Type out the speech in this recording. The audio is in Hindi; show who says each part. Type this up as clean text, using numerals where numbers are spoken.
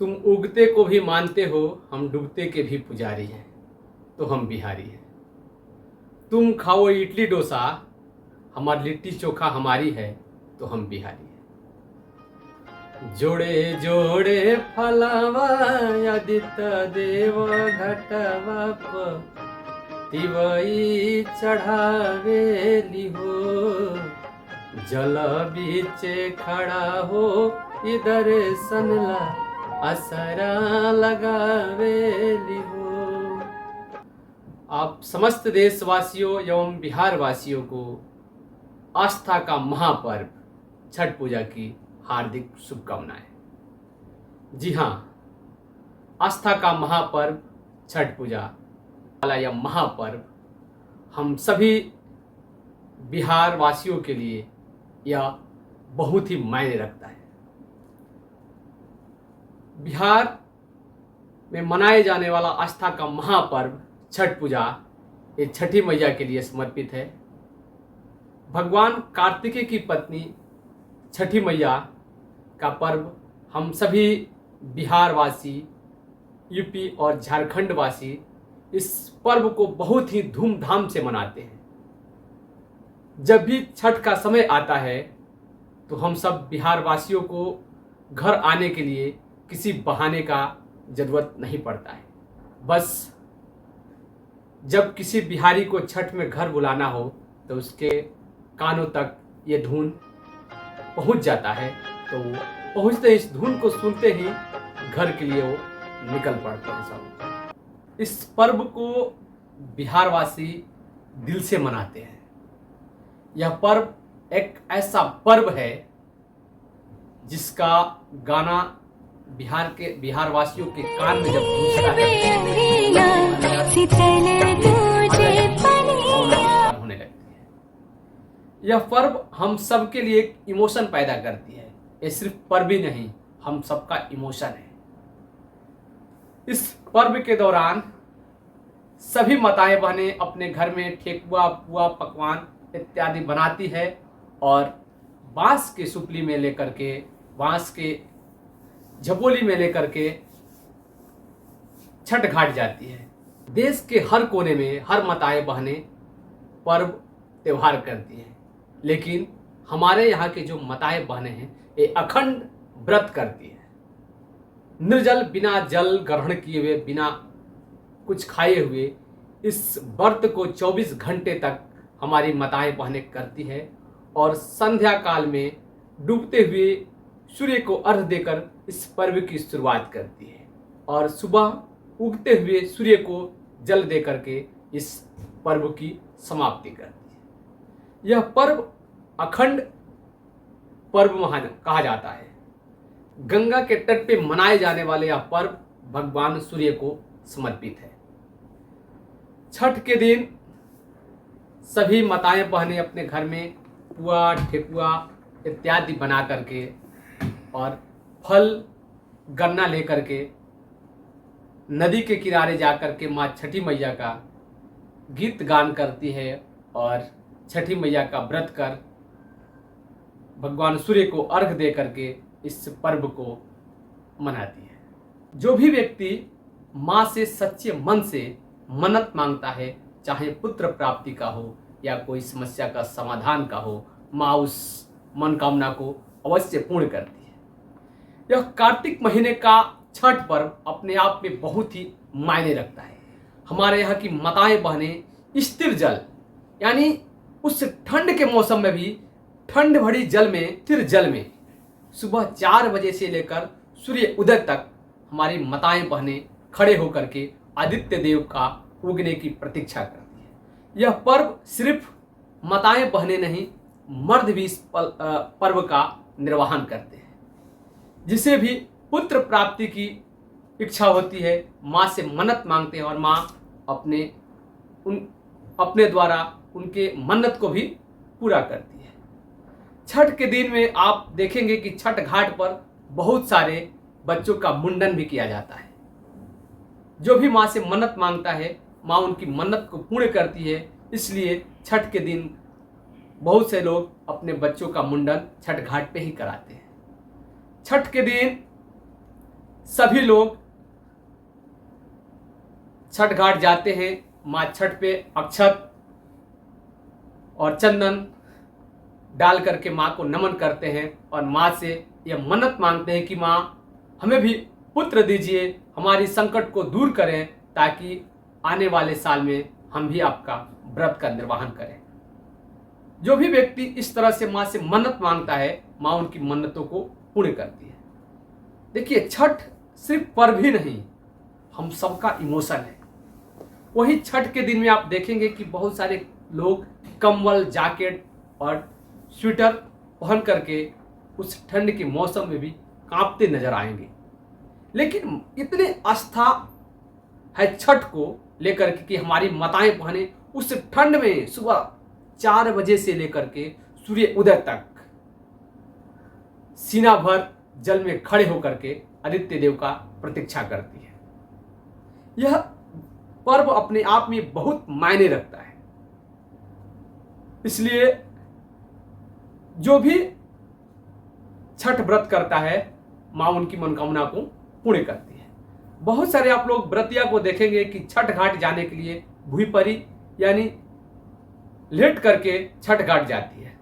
Speaker 1: तुम उगते को भी मानते हो, हम डूबते के भी पुजारी हैं, तो हम बिहारी हैं। तुम खाओ इडली डोसा, हमारी लिट्टी चोखा हमारी है, तो हम बिहारी हैं। जोड़े जोड़े फलवा यदित देव घटवा तिवई चढ़ावेली हो, जल बीचे खड़ा हो इधर सनला असरा लगावेली हो। आप समस्त देशवासियों एवं बिहार वासियों को आस्था का महापर्व छठ पूजा की हार्दिक शुभकामनाएं। जी हाँ, आस्था का महापर्व छठ पूजा वाला यह महापर्व हम सभी बिहार वासियों के लिए यह बहुत ही मायने रखता है। बिहार में मनाए जाने वाला आस्था का महापर्व छठ पूजा ये छठी मैया के लिए समर्पित है। भगवान कार्तिकेय की पत्नी छठी मैया का पर्व हम सभी बिहार वासी, यूपी और झारखंड वासी इस पर्व को बहुत ही धूमधाम से मनाते हैं। जब भी छठ का समय आता है तो हम सब बिहार वासियों को घर आने के लिए किसी बहाने का जरूरत नहीं पड़ता है। बस जब किसी बिहारी को छठ में घर बुलाना हो तो उसके कानों तक ये धुन पहुंच जाता है, तो पहुंचते इस धुन को सुनते ही घर के लिए वो निकल पड़ते हैं सब। इस पर्व को बिहारवासी दिल से मनाते हैं। यह पर्व एक ऐसा पर्व है जिसका गाना बिहार वासियों के कान में जब गूंजता है होने लगती है। यह पर्व हम सबके लिए एक इमोशन पैदा करती है। ये सिर्फ पर्व ही नहीं, हम सबका इमोशन है। इस पर्व के दौरान सभी माताएं बहनें अपने घर में ठेकुआ, पुआ, पकवान इत्यादि बनाती है और बांस के सुपली में लेकर के, बांस के झपोली में लेकर के छठ घाट जाती है। देश के हर कोने में हर माताएं बहनें पर्व त्योहार करती हैं, लेकिन हमारे यहाँ के जो माताएं बहनें हैं ये अखंड व्रत करती है। निर्जल, बिना जल ग्रहण किए हुए, बिना कुछ खाए हुए इस व्रत को 24 घंटे तक हमारी माताएं बहनें करती है और संध्या काल में डूबते हुए सूर्य को अर्घ्य देकर इस पर्व की शुरुआत करती है और सुबह उगते हुए सूर्य को जल दे करके इस पर्व की समाप्ति करती है। यह पर्व अखंड पर्व महान कहा जाता है। गंगा के तट पे मनाए जाने वाले यह पर्व भगवान सूर्य को समर्पित है। छठ के दिन सभी माताएं बहनें अपने घर में पुआ, ठेकुआ इत्यादि बना करके और फल, गन्ना लेकर के नदी के किनारे जाकर के माँ छठी मैया का गीत गान करती है और छठी मैया का व्रत कर भगवान सूर्य को अर्घ्य दे करके इस पर्व को मनाती है। जो भी व्यक्ति माँ से सच्चे मन से मन्नत मांगता है, चाहे पुत्र प्राप्ति का हो या कोई समस्या का समाधान का हो, माँ उस मनोकामना को अवश्य पूर्ण करती है। यह कार्तिक महीने का छठ पर्व अपने आप में बहुत ही मायने रखता है। हमारे यहाँ की माताएं बहनें स्थिर जल, यानी उस ठंड के मौसम में भी ठंड भरी जल में, स्थिर जल में सुबह 4 बजे से लेकर सूर्य उदय तक हमारी माताएं बहनें खड़े होकर के आदित्य देव का उगने की प्रतीक्षा करती है। यह पर्व सिर्फ माताएं बहनें नहीं, मर्द भी इस पर्व का निर्वहन करते हैं। जिसे भी पुत्र प्राप्ति की इच्छा होती है, माँ से मन्नत मांगते हैं और माँ अपने द्वारा उनके मन्नत को भी पूरा करती है। छठ के दिन में आप देखेंगे कि छठ घाट पर बहुत सारे बच्चों का मुंडन भी किया जाता है। जो भी माँ से मन्नत मांगता है, माँ उनकी मन्नत को पूर्ण करती है। इसलिए छठ के दिन बहुत से लोग अपने बच्चों का मुंडन छठ घाट पे ही कराते हैं। छठ के दिन सभी लोग छठ घाट जाते हैं, माँ छठ पे अक्षत और चंदन डाल करके माँ को नमन करते हैं और माँ से यह मन्नत मांगते हैं कि माँ हमें भी पुत्र दीजिए, हमारी संकट को दूर करें, ताकि आने वाले साल में हम भी आपका व्रत का निर्वहन करें। जो भी व्यक्ति इस तरह से माँ से मन्नत मांगता है, माँ उनकी मन्नतों को पूर्ण करती है। देखिए, छठ सिर्फ पर्व ही नहीं, हम सबका इमोशन है। वही छठ के दिन में आप देखेंगे कि बहुत सारे लोग कंबल, जैकेट और स्वेटर पहन करके उस ठंड के मौसम में भी कांपते नजर आएंगे। लेकिन इतने आस्था है छठ को लेकर के कि हमारी माताएं बहनें उस ठंड में सुबह 4 बजे से लेकर के सूर्य उदय तक सीना भर जल में खड़े होकर के आदित्य देव का प्रतीक्षा करती है। यह पर्व अपने आप में बहुत मायने रखता है। इसलिए जो भी छठ व्रत करता है, माँ उनकी मनोकामना को पूर्ण करती है। बहुत सारे आप लोग व्रतिया को देखेंगे कि छठ घाट जाने के लिए भूई परी यानी लेट करके छठ घाट जाती है।